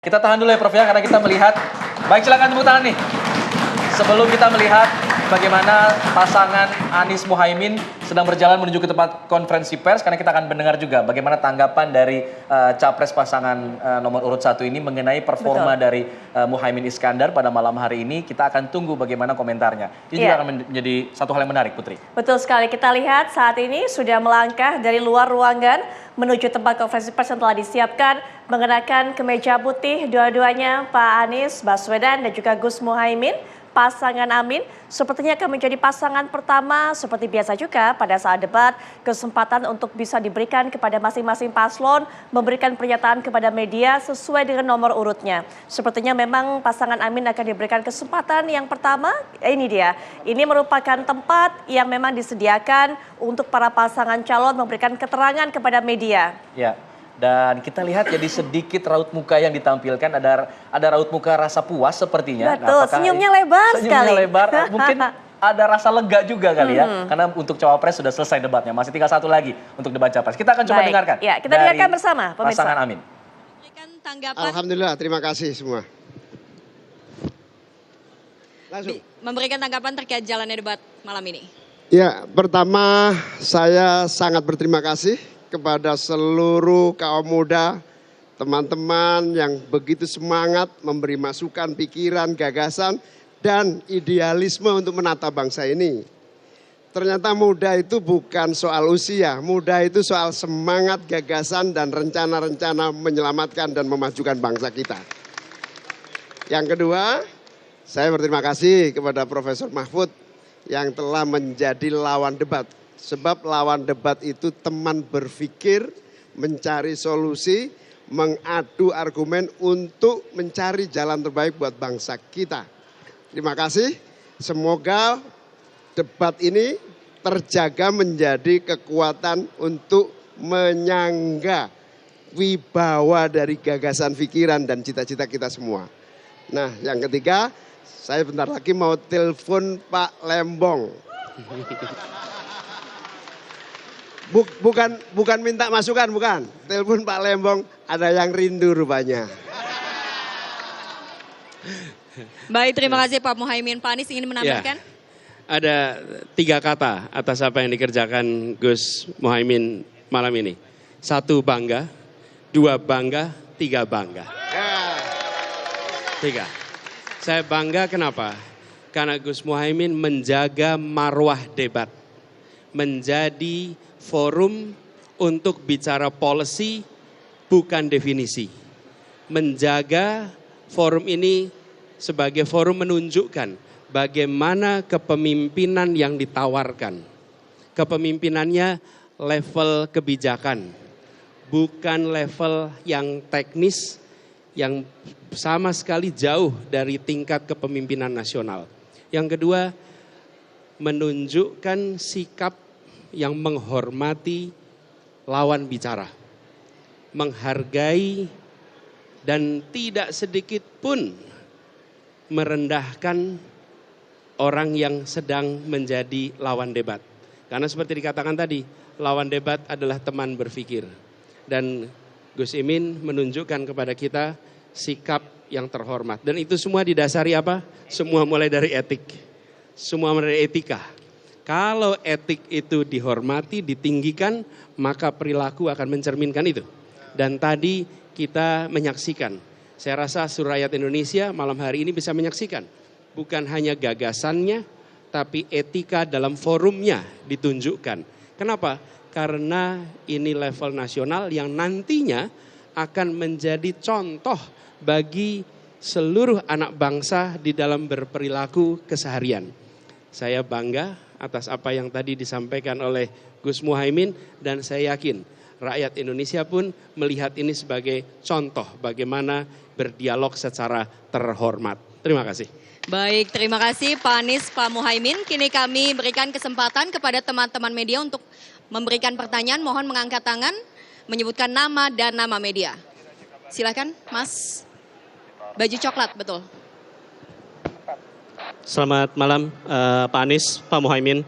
Kita tahan dulu ya Prof ya, karena kita melihat, baik silakan tepuk tangan nih. Sebelum kita melihat bagaimana pasangan Anies Muhaimin sedang berjalan menuju ke tempat konferensi pers, karena kita akan mendengar juga bagaimana tanggapan dari capres pasangan nomor urut 1 ini mengenai performa dari Muhaimin Iskandar pada malam hari ini. Kita akan tunggu bagaimana komentarnya. Ini juga akan menjadi satu hal yang menarik, Putri. Betul sekali, kita lihat saat ini sudah melangkah dari luar ruangan menuju tempat konferensi pers yang telah disiapkan, mengenakan kemeja putih dua-duanya Pak Anies Baswedan dan juga Gus Muhaimin. Pasangan Amin sepertinya akan menjadi pasangan pertama seperti biasa juga pada saat debat, kesempatan untuk bisa diberikan kepada masing-masing paslon memberikan pernyataan kepada media sesuai dengan nomor urutnya. Sepertinya memang pasangan Amin akan diberikan kesempatan yang pertama, ini dia. Ini merupakan tempat yang memang disediakan untuk para pasangan calon memberikan keterangan kepada media. Ya. Dan kita lihat jadi sedikit raut muka yang ditampilkan, ada raut muka rasa puas sepertinya. Betul, senyumnya lebar sekali. Senyumnya lebar, mungkin ada rasa lega juga kali ya. Karena untuk cawapres sudah selesai debatnya, masih tinggal satu lagi untuk debat capres. Kita akan coba dengarkan. Ya, kita dengarkan bersama pemirsa. Pasangan Amin. Alhamdulillah, terima kasih semua. Langsung. Memberikan tanggapan terkait jalannya debat malam ini. Ya, pertama saya sangat berterima kasih kepada seluruh kaum muda, teman-teman yang begitu semangat memberi masukan, pikiran, gagasan, dan idealisme untuk menata bangsa ini. Ternyata muda itu bukan soal usia, muda itu soal semangat, gagasan, dan rencana-rencana menyelamatkan dan memajukan bangsa kita. Yang kedua, saya berterima kasih kepada Profesor Mahfud yang telah menjadi lawan debat. Sebab lawan debat itu teman berpikir, mencari solusi, mengadu argumen untuk mencari jalan terbaik buat bangsa kita. Terima kasih, semoga debat ini terjaga menjadi kekuatan untuk menyangga wibawa dari gagasan pikiran dan cita-cita kita semua. Nah, yang ketiga, saya bentar lagi mau telepon Pak Lembong. Bukan minta masukan, bukan. Telepon Pak Lembong, ada yang rindu rupanya. Baik, terima kasih Pak Muhaimin. Pak Anies ingin menambahkan? Ya, ada 3 kata atas apa yang dikerjakan Gus Muhaimin malam ini. 1 bangga, 2 bangga, 3 bangga. 3. Saya bangga kenapa? Karena Gus Muhaimin menjaga marwah debat. Menjadi forum untuk bicara policy bukan definisi. Menjaga forum ini sebagai forum menunjukkan bagaimana kepemimpinan yang ditawarkan. Kepemimpinannya level kebijakan, bukan level yang teknis yang sama sekali jauh dari tingkat kepemimpinan nasional. Yang kedua, menunjukkan sikap yang menghormati lawan bicara, menghargai dan tidak sedikit pun merendahkan orang yang sedang menjadi lawan debat. Karena seperti dikatakan tadi, lawan debat adalah teman berpikir. Dan Gus Imin menunjukkan kepada kita sikap yang terhormat. Dan itu semua didasari apa? Semua mulai dari etik. Semua dari etika. Kalau etik itu dihormati, ditinggikan, maka perilaku akan mencerminkan itu. Dan tadi kita menyaksikan, saya rasa seluruh rakyat Indonesia malam hari ini bisa menyaksikan. Bukan hanya gagasannya, tapi etika dalam forumnya ditunjukkan. Kenapa? Karena ini level nasional yang nantinya akan menjadi contoh bagi seluruh anak bangsa di dalam berperilaku keseharian. Saya bangga atas apa yang tadi disampaikan oleh Gus Muhaimin dan saya yakin rakyat Indonesia pun melihat ini sebagai contoh bagaimana berdialog secara terhormat. Terima kasih. Baik, terima kasih Pak Anies, Pak Muhaimin. Kini kami berikan kesempatan kepada teman-teman media untuk memberikan pertanyaan. Mohon mengangkat tangan, menyebutkan nama dan nama media. Silakan, Mas. Baju coklat, betul. Selamat malam Pak Anies, Pak Muhaimin.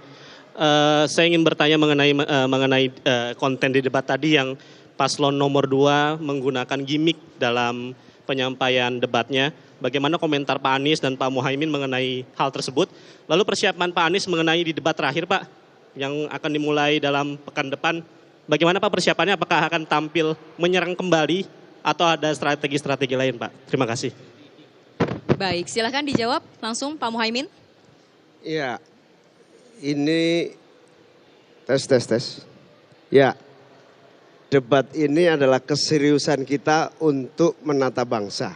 Saya ingin bertanya mengenai konten di debat tadi yang paslon nomor 2 menggunakan gimmick dalam penyampaian debatnya. Bagaimana komentar Pak Anies dan Pak Muhaimin mengenai hal tersebut? Lalu persiapan Pak Anies mengenai di debat terakhir Pak, yang akan dimulai dalam pekan depan. Bagaimana Pak persiapannya? Apakah akan tampil menyerang kembali atau ada strategi-strategi lain Pak? Terima kasih. Baik, silahkan dijawab langsung Pak Muhaimin. Ya, ini tes. Ya, debat ini adalah keseriusan kita untuk menata bangsa.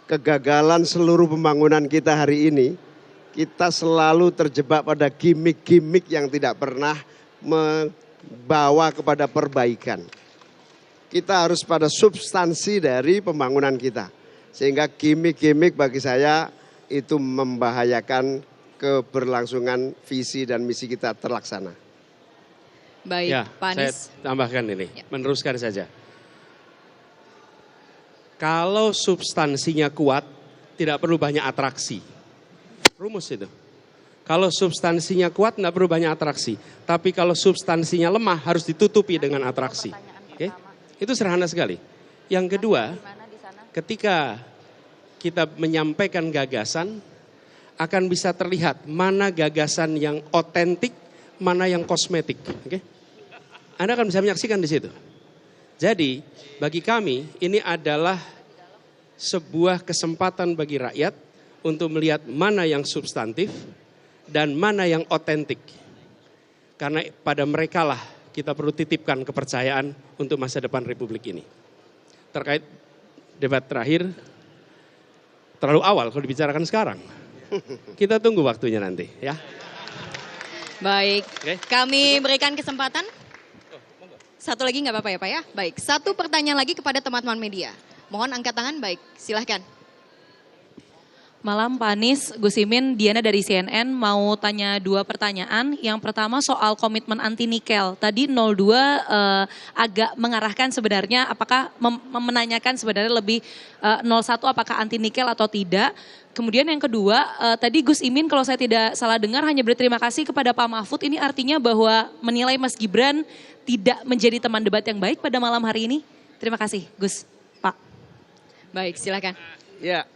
Kegagalan seluruh pembangunan kita hari ini, kita selalu terjebak pada gimmick-gimmick yang tidak pernah membawa kepada perbaikan. Kita harus pada substansi dari pembangunan kita. Sehingga gimmick-gimmick bagi saya itu membahayakan keberlangsungan visi dan misi kita terlaksana. Baik, Ya, Pak saya Anies. tambahkan ini, Ya. meneruskan saja. Kalau substansinya kuat, tidak perlu banyak atraksi. Rumus itu. Kalau substansinya kuat, tidak perlu banyak atraksi. Tapi kalau substansinya lemah, harus ditutupi dengan atraksi. Oke? Itu sederhana sekali. Yang kedua, ketika kita menyampaikan gagasan, akan bisa terlihat mana gagasan yang otentik, mana yang kosmetik. Oke? Anda akan bisa menyaksikan di situ. Jadi, bagi kami ini adalah sebuah kesempatan bagi rakyat untuk melihat mana yang substantif dan mana yang otentik. Karena pada merekalah kita perlu titipkan kepercayaan untuk masa depan Republik ini. Terkait debat terakhir, terlalu awal kalau dibicarakan sekarang. Kita tunggu waktunya nanti ya. Baik, Oke. kami berikan kesempatan. Satu lagi nggak apa-apa ya Pak ya? Baik, satu pertanyaan lagi kepada teman-teman media. Mohon angkat tangan, baik, silahkan. Malam Pak Anies, Gus Imin, Diana dari CNN mau tanya 2 pertanyaan. Yang pertama soal komitmen anti nikel. Tadi 02 agak mengarahkan sebenarnya apakah menanyakan sebenarnya lebih 01 apakah anti nikel atau tidak. Kemudian yang kedua, tadi Gus Imin kalau saya tidak salah dengar hanya berterima kasih kepada Pak Mahfud. Ini artinya bahwa menilai Mas Gibran tidak menjadi teman debat yang baik pada malam hari ini. Terima kasih Gus, Pak. Baik, silahkan. Ya,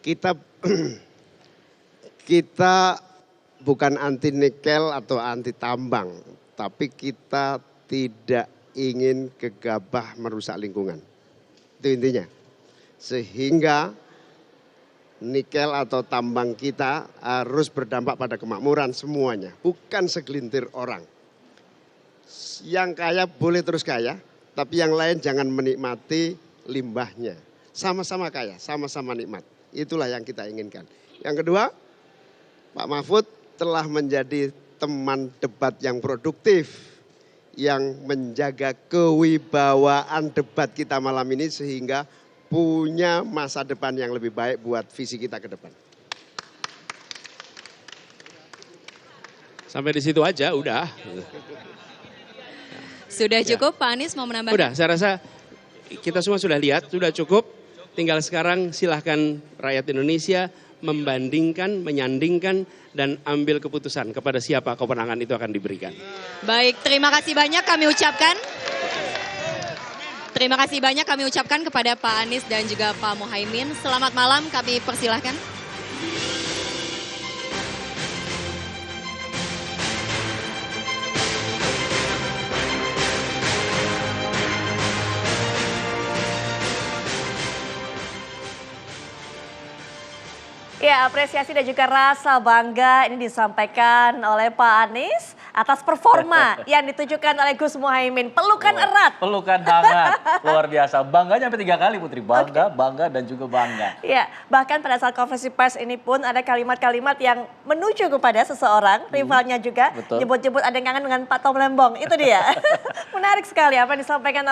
kita bukan anti nikel atau anti tambang, tapi kita tidak ingin gegabah merusak lingkungan. Itu intinya. Sehingga nikel atau tambang kita harus berdampak pada kemakmuran semuanya, bukan segelintir orang. Yang kaya boleh terus kaya, tapi yang lain jangan menikmati limbahnya. Sama-sama kaya, sama-sama nikmat. Itulah yang kita inginkan. Yang kedua, Pak Mahfud telah menjadi teman debat yang produktif, yang menjaga kewibawaan debat kita malam ini sehingga punya masa depan yang lebih baik buat visi kita ke depan. Sampai di situ aja, udah. Sudah cukup Pak Anies mau menambahkan? Udah, saya rasa kita semua sudah lihat, sudah cukup. Tinggal sekarang silahkan rakyat Indonesia membandingkan, menyandingkan, dan ambil keputusan kepada siapa kewenangan itu akan diberikan. Baik, terima kasih banyak kami ucapkan. Terima kasih banyak kami ucapkan kepada Pak Anies dan juga Pak Muhaimin. Selamat malam, kami persilahkan. Ya, apresiasi dan juga rasa bangga ini disampaikan oleh Pak Anies atas performa yang ditunjukkan oleh Gus Muhaimin. Pelukan erat. Pelukan hangat, luar biasa. Bangganya sampai 3 kali Putri, bangga, bangga dan juga bangga. Ya, bahkan pada saat konferensi pers ini pun ada kalimat-kalimat yang menuju kepada seseorang, rivalnya juga. Betul. Nyebut-nyebut ada yang kangen dengan Pak Tom Lembong, itu dia. Menarik sekali apa yang disampaikan